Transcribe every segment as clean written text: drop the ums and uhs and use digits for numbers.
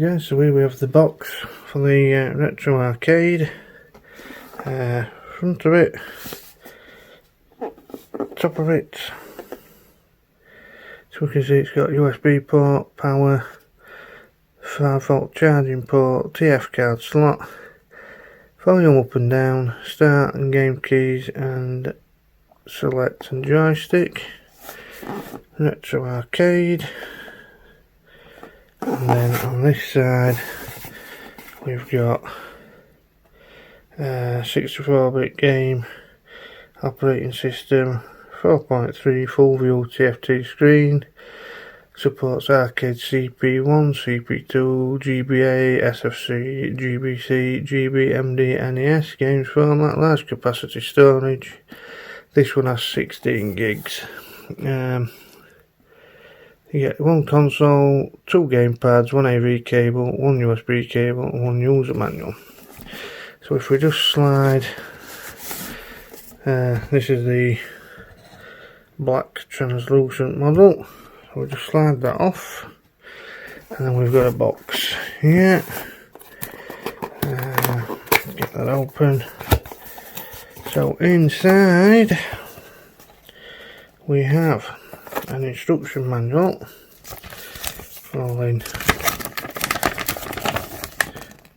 go, so here we have the box for the retro arcade. Front of it, top of it, so we can see it's got USB port, power, 5V charging port, TF card slot, volume up and down, start and game keys, and select and joystick, retro arcade. And then on this side we've got 64-bit game, operating system, 4.3 full view TFT screen, supports arcade CP1, CP2, GBA, SFC, GBC, GB, NES, games format, large capacity storage. This one has 16 gigs. You get one console, two gamepads, one AV cable, one USB cable, and one user manual. So if we just slide, this is the black translucent model, so we just slide that off, and then we've got a box here. Get that open. So inside we have an instruction manual, all in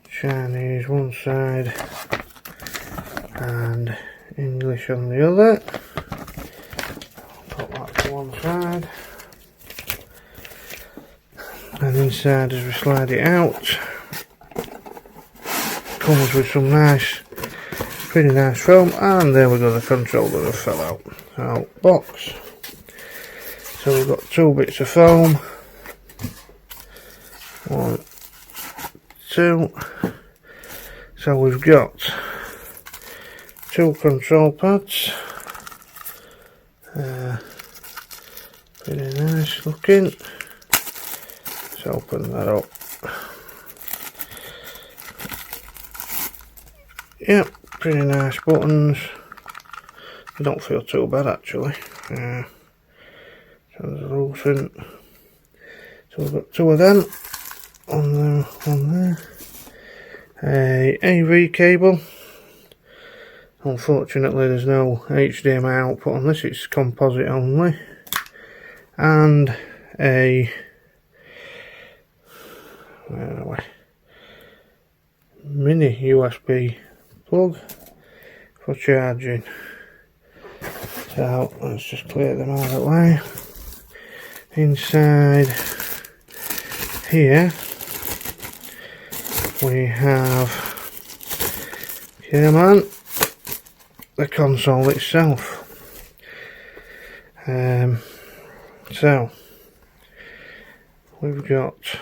Chinese one side and English on the other. Put that to one side, and inside, as we slide it out, comes with some pretty nice foam, and there we go, the controller that fell out. So box. So we've got two bits of foam, 1, 2. So we've got two control pads, pretty nice looking. Let's open that up. Yep, pretty nice buttons. They don't feel too bad actually. Translucent. So we've got two of them on there. A AV cable. Unfortunately there's no HDMI output on this, it's composite only. And a mini USB plug for charging. So let's just clear them out of the way. Inside here we have, the console itself. So we've got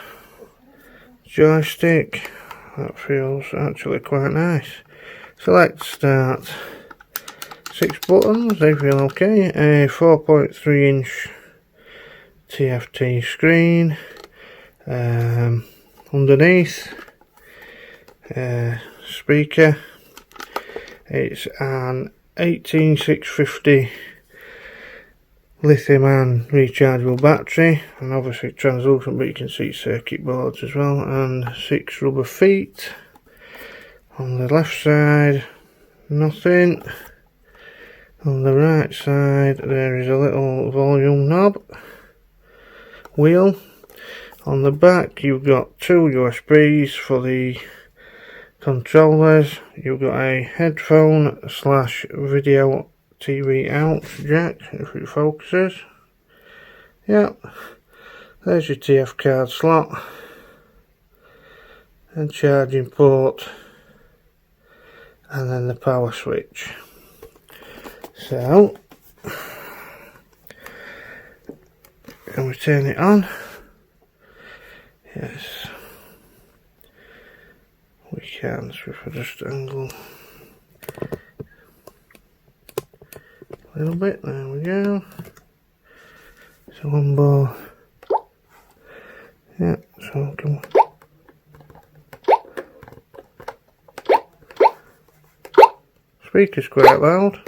joystick, that feels actually quite nice. Select, start, 6 buttons, they feel okay. A 4.3 inch TFT screen. Underneath, speaker. It's an 18650 lithium-ion rechargeable battery, and obviously translucent, but you can see circuit boards as well, and 6 rubber feet. On the left side, nothing. On the right side there is a little volume knob wheel. On the back you've got 2 USBs for the controllers. You've got a headphone / video TV out jack, if it focuses. Yep, there's your TF card slot and charging port, and then the power switch. So can we turn it on? Yes, we can. So if I just angle a little bit, there we go. So one bar. Yeah, so come on. Speaker's quite loud.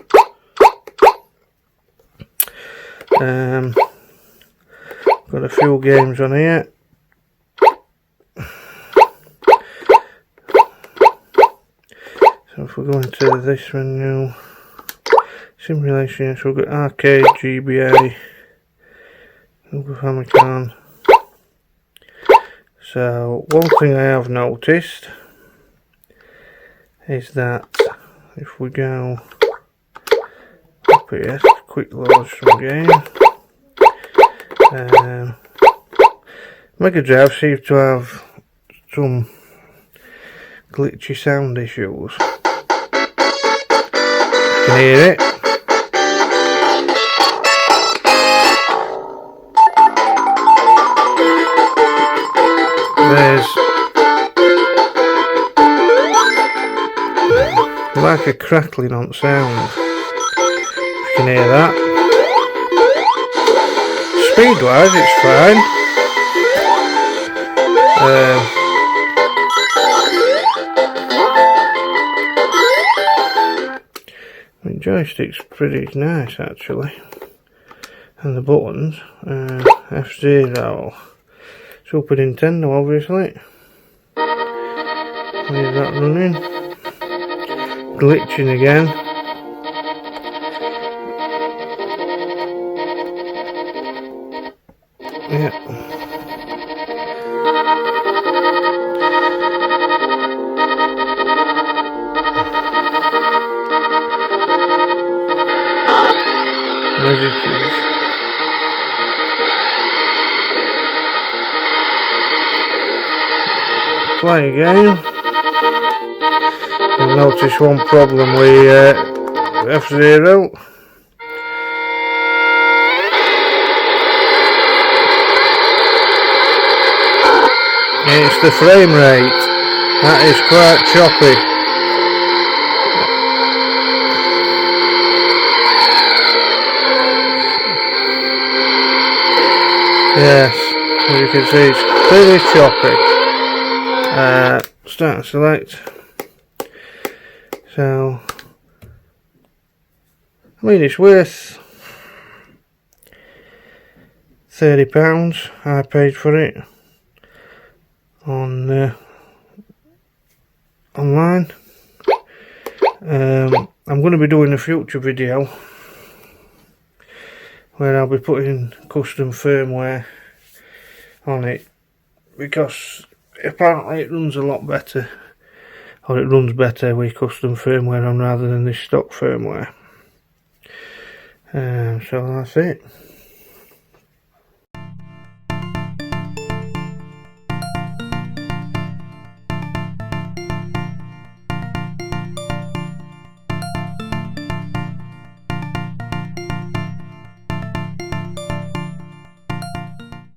Got a few games on here. if we go into this menu, simulation, so we've got arcade, GBA, Super Famicom. So one thing I have noticed is that if we go up here, quick load some game, Mega Drive seems to have some glitchy sound issues. You can hear it. There's like a crackling on sound. You can hear that. Speed wise it's fine. The joystick's pretty nice actually, and the buttons, F-Zero, Super Nintendo obviously, leave that running, glitching again, yeah. Play again. You'll notice one problem with F-Zero. It's the frame rate. That is quite choppy. Yes, as you can see, it's clearly choppy. Start and select. So, I mean, it's worth £30. I paid for it on online. I'm going to be doing a future video where I'll be putting custom firmware on it, because apparently it runs a lot better, or it runs better with custom firmware on rather than this stock firmware. So that's it.